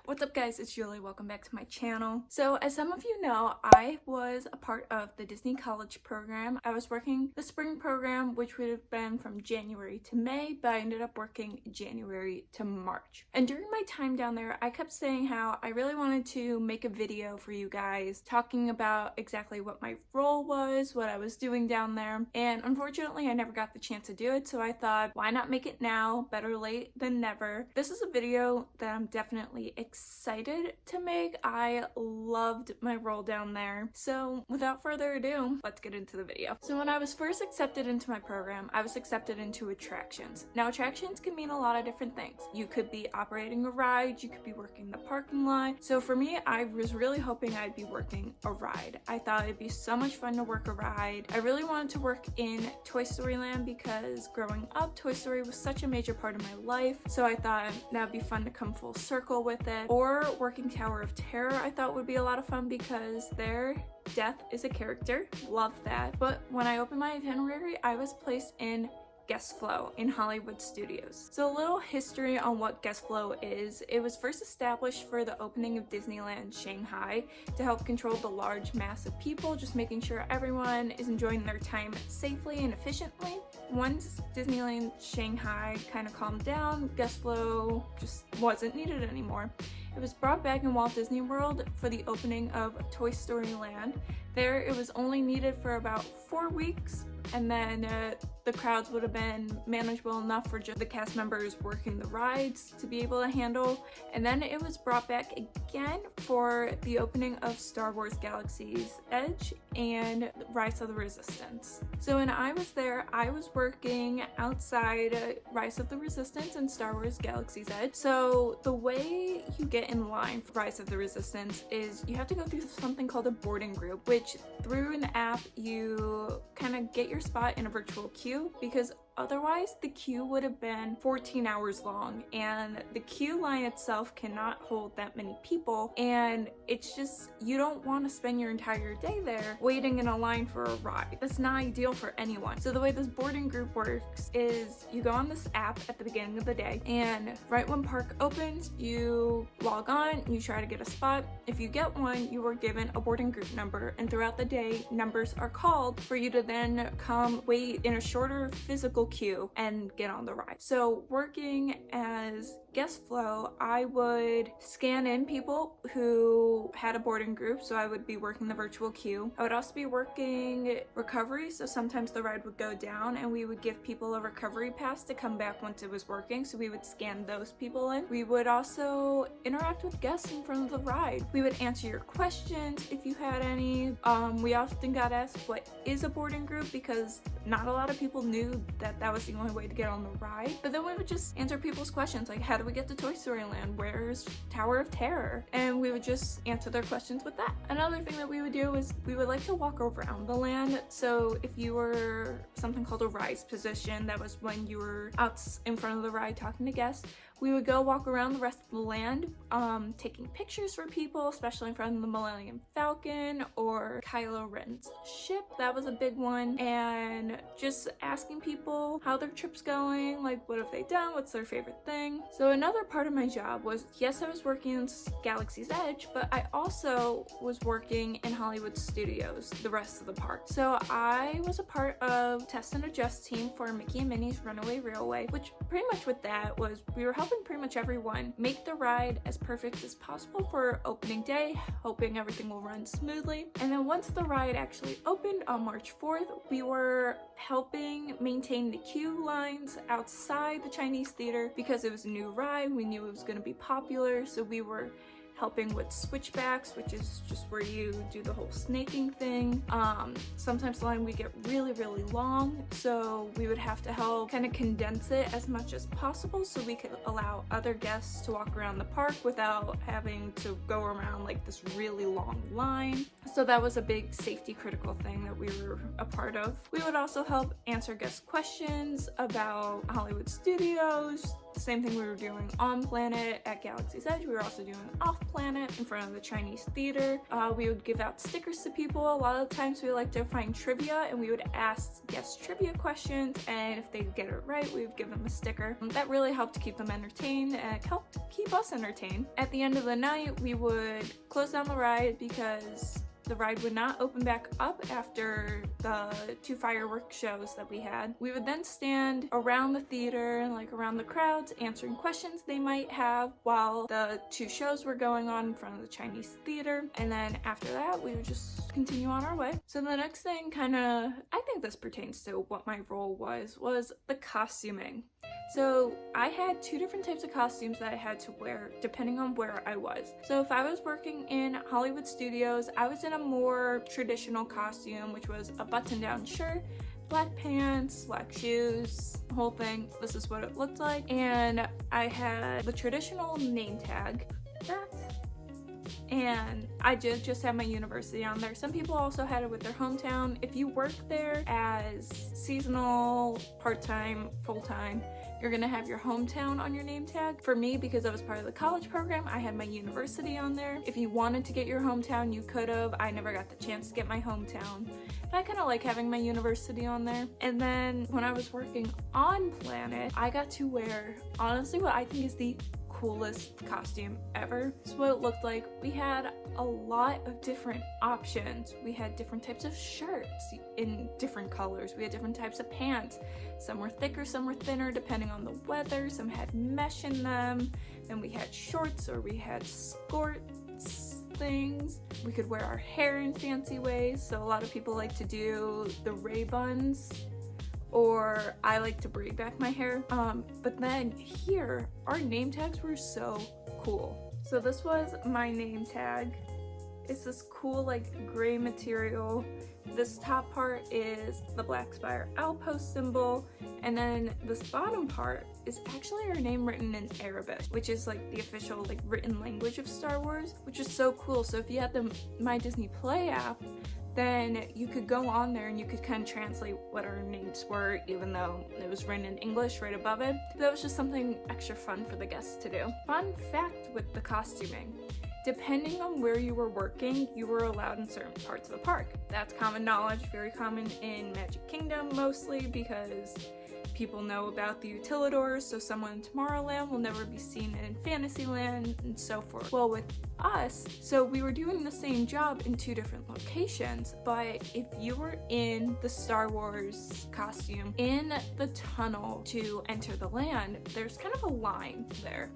What's up guys, it's Julie. Welcome back to my channel. So as some of you know, I was a part of the Disney College program. I was working the spring program, which would have been from January to May, but I ended up working January to March. And during my time down there, I kept saying how I really wanted to make a video for you guys talking about exactly what my role was, what I was doing down there. And unfortunately, I never got the chance to do it, so I thought, why not make it now? Better late than never. This is a video that I'm definitely excited to make. I loved my role down there. So without further ado, let's get into the video. So when I was first accepted into my program, I was accepted into attractions. Now attractions can mean a lot of different things. You could be operating a ride, you could be working the parking lot. So for me, I was really hoping I'd be working a ride. I thought it'd be so much fun to work a ride. I really wanted to work in Toy Story Land because growing up, Toy Story was such a major part of my life. So I thought that'd be fun to come full circle with it. Or working Tower of Terror I thought would be a lot of fun because there Death is a character. Love that. But when I opened my itinerary, I was placed in Guest Flow in Hollywood Studios. So a little history on what Guest Flow is. It was first established for the opening of Disneyland Shanghai to help control the large mass of people, just making sure everyone is enjoying their time safely and efficiently. Once Disneyland Shanghai kind of calmed down, Guest Flow just wasn't needed anymore. It was brought back in Walt Disney World for the opening of Toy Story Land. There it was only needed for about 4 weeks, and then the crowds would have been manageable enough for just the cast members working the rides to be able to handle. And then it was brought back again for the opening of Star Wars Galaxy's Edge and Rise of the Resistance. So when I was there, I was working outside Rise of the Resistance and Star Wars Galaxy's Edge. So the way you get in line for Rise of the Resistance is you have to go through something called a boarding group, which through an app you kind of get your spot in a virtual queue, because otherwise the queue would have been 14 hours long, and the queue line itself cannot hold that many people, and it's just, you don't want to spend your entire day there waiting in a line for a ride. That's not ideal for anyone. So the way this boarding group works is you go on this app at the beginning of the day, and right when park opens, you log on, you try to get a spot. If you get one, you are given a boarding group number, and throughout the day, numbers are called for you to then come wait in a shorter physical queue and get on the ride. So working as Guest Flow, I would scan in people who had a boarding group, so I would be working the virtual queue. I would also be working recovery, so sometimes the ride would go down and we would give people a recovery pass to come back once it was working, so we would scan those people in. We would also interact with guests in front of the ride. We would answer your questions if you had any. We often got asked what is a boarding group, because not a lot of people knew that that was the only way to get on the ride. But then we would just answer people's questions, like how do we get to Toy Story Land? Where's Tower of Terror? And we would just answer their questions with that. Another thing that we would do is we would like to walk around the land. So if you were something called a rise position, that was when you were out in front of the ride talking to guests, we would go walk around the rest of the land, taking pictures for people, especially in front of the Millennium Falcon or Kylo Ren's ship. That was a big one. And just asking people how their trip's going, like what have they done, what's their favorite thing. So another part of my job was, yes, I was working in Galaxy's Edge, but I also was working in Hollywood Studios the rest of the park. So I was a part of Test and Adjust team for Mickey and Minnie's Runaway Railway, which pretty much with that was we were helping pretty much everyone make the ride as perfect as possible for opening day, hoping everything will run smoothly. And then once the ride actually opened on March 4th, we were helping maintain the queue lines outside the Chinese theater because it was a new ride. We knew it was going to be popular, so we were helping with switchbacks, which is just where you do the whole snaking thing. Sometimes the line would get really long, so we would have to help kind of condense it as much as possible so we could allow other guests to walk around the park without having to go around like this really long line. So that was a big safety critical thing that we were a part of. We would also help answer guest questions about Hollywood Studios, the same thing we were doing on planet at Galaxy's Edge, we were also doing off planet in front of the Chinese theater. We would give out stickers to people. A lot of the times we like to find trivia, and we would ask guest trivia questions, and if they get it right, we would give them a sticker. That really helped keep them entertained, and it helped keep us entertained. At the end of the night, we would close down the ride because the ride would not open back up after the 2 fireworks shows that we had. We would then stand around the theater and like around the crowds answering questions they might have while the 2 shows were going on in front of the Chinese theater. And then after that, we would just continue on our way. So the next thing I think this pertains to what my role was the costuming. So I had 2 different types of costumes that I had to wear depending on where I was. So if I was working in Hollywood Studios, I was in a more traditional costume, which was a button-down shirt, black pants, black shoes, the whole thing. This is what it looked like. And I had the traditional name tag, and I did just have my university on there. Some people also had it with their hometown. If you work there as seasonal, part-time, full-time, you're gonna have your hometown on your name tag. For me, because I was part of the college program, I had my university on there. If you wanted to get your hometown, you could have. I never got the chance to get my hometown, but I kind of like having my university on there. And then when I was working on Planet, I got to wear, honestly, what I think is the coolest costume ever. This is what it looked like. We had a lot of different options. We had different types of shirts in different colors. We had different types of pants. Some were thicker, some were thinner, depending on the weather. Some had mesh in them. Then we had shorts, or we had skirts things. We could wear our hair in fancy ways. So a lot of people like to do the Ray buns, or I like to braid back my hair. But then here, our name tags were so cool. So this was my name tag. It's this cool like gray material. This top part is the Black Spire Outpost symbol, and then this bottom part is actually our name written in Arabic, which is like the official like written language of Star Wars, which is so cool. So if you had the My Disney Play app, then you could go on there and you could kind of translate what our names were, even though it was written in English right above it. That was just something extra fun for the guests to do. Fun fact with the costuming: depending on where you were working, you were allowed in certain parts of the park. That's common knowledge, very common in Magic Kingdom mostly, because people know about the Utilidors, so someone in Tomorrowland will never be seen in Fantasyland, and so forth. Well, with us, so we were doing the same job in 2 different locations, but if you were in the Star Wars costume in the tunnel to enter the land, there's kind of a line there.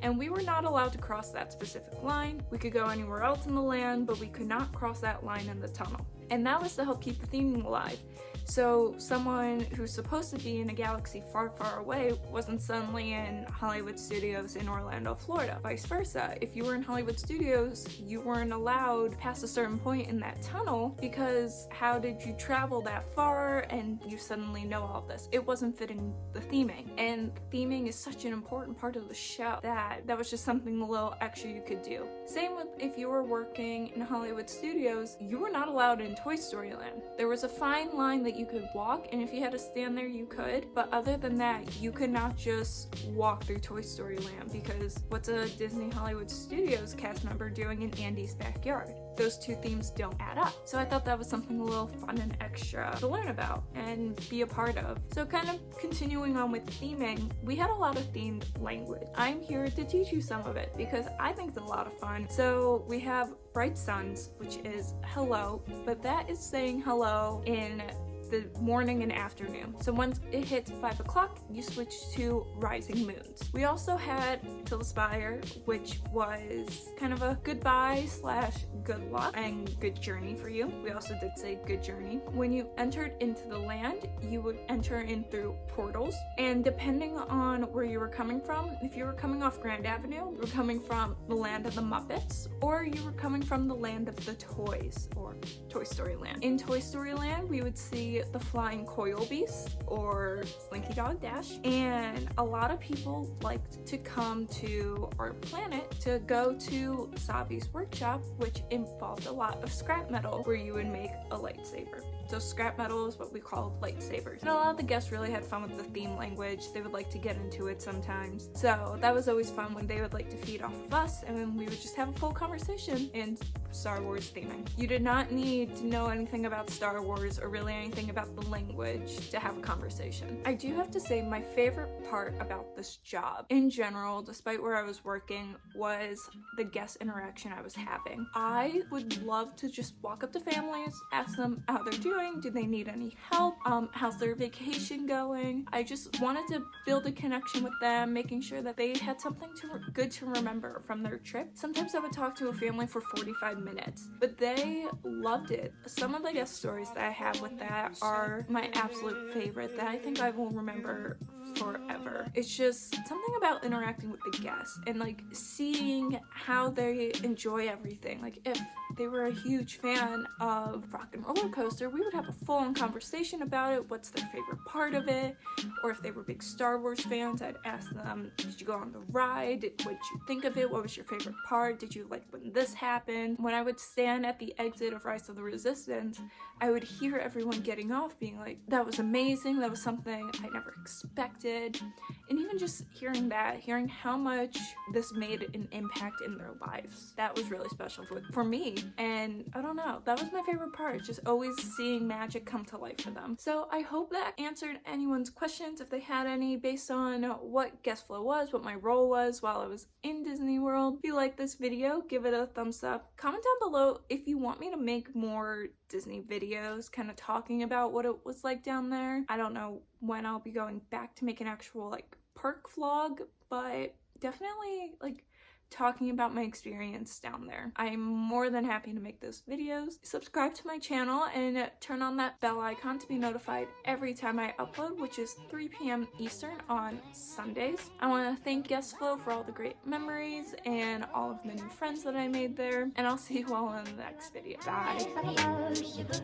And we were not allowed to cross that specific line. We could go anywhere else in the land, but we could not cross that line in the tunnel. And that was to help keep the theming alive. So someone who's supposed to be in a galaxy far, far away wasn't suddenly in Hollywood Studios in Orlando, Florida. Vice versa. If you were in Hollywood Studios, you weren't allowed past a certain point in that tunnel, because how did you travel that far and you suddenly know all of this? It wasn't fitting the theming. And theming is such an important part of the show that was just something a little extra you could do. Same with if you were working in Hollywood Studios, you were not allowed in Toy Story Land. There was a fine line that you could walk, and if you had to stand there, you could. But other than that, you could not just walk through Toy Story Land, because what's a Disney Hollywood Studios cast member doing in Andy's backyard? Those 2 themes don't add up. So I thought that was something a little fun and extra to learn about and be a part of. So kind of continuing on with theming, we had a lot of themed language. I'm here to teach you some of it because I think it's a lot of fun. So we have Bright Suns, which is hello, but that is saying hello in the morning and afternoon. So once it hits 5 o'clock, you switch to Rising Moons. We also had Till the Spire, which was kind of a goodbye / good luck and good journey for you. We also did say good journey. When you entered into the land, you would enter in through portals, and depending on where you were coming from, if you were coming off Grand Avenue, you were coming from the land of the Muppets, or you were coming from the land of the toys, or Toy Story Land. In Toy Story Land, we would see the Flying Coil Beast, or Slinky Dog Dash, and a lot of people liked to come to our planet to go to Savi's workshop, which involved a lot of scrap metal where you would make a lightsaber. So scrap metal is what we call lightsabers. And a lot of the guests really had fun with the theme language. They would like to get into it sometimes. So that was always fun when they would like to feed off of us, and then we would just have a full conversation in Star Wars theming. You did not need to know anything about Star Wars or really anything about the language to have a conversation. I do have to say my favorite part about this job in general, despite where I was working, was the guest interaction I was having. I would love to just walk up to families, ask them how they're doing, do they need any help, how's their vacation going. I just wanted to build a connection with them, making sure that they had something good to remember from their trip. Sometimes I would talk to a family for 45 minutes, but they loved it. Some of the guest stories that I have with that are my absolute favorite that I think I will remember forever. It's just something about interacting with the guests and like seeing how they enjoy everything. Like if they were a huge fan of Rock and Roller Coaster, we would have a full-on conversation about it. What's their favorite part of it? Or if they were big Star Wars fans, I'd ask them, did you go on the ride? What did you think of it? What was your favorite part? Did you like when this happened? When I would stand at the exit of Rise of the Resistance, I would hear everyone getting off being like, that was amazing, that was something I never expected. And even just hearing that, hearing how much this made an impact in their lives, that was really special for me. And I don't know, that was my favorite part, just always seeing magic come to life for them. So I hope that answered anyone's questions, if they had any, based on what guest flow was, what my role was while I was in Disney World. If you like this video, give it a thumbs up. Comment down below if you want me to make more Disney videos kind of talking about what it was like down there. I don't know when I'll be going back to make an actual like park vlog, but definitely like talking about my experience down there. I'm more than happy to make those videos. Subscribe to my channel and turn on that bell icon to be notified every time I upload, which is 3 p.m. Eastern on Sundays. I want to thank Guestflow for all the great memories and all of the new friends that I made there, and I'll see you all in the next video. Bye.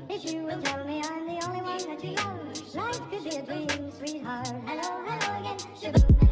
If you will tell me I'm the only one that you love, life could be a dream, sweetheart. Hello, hello again.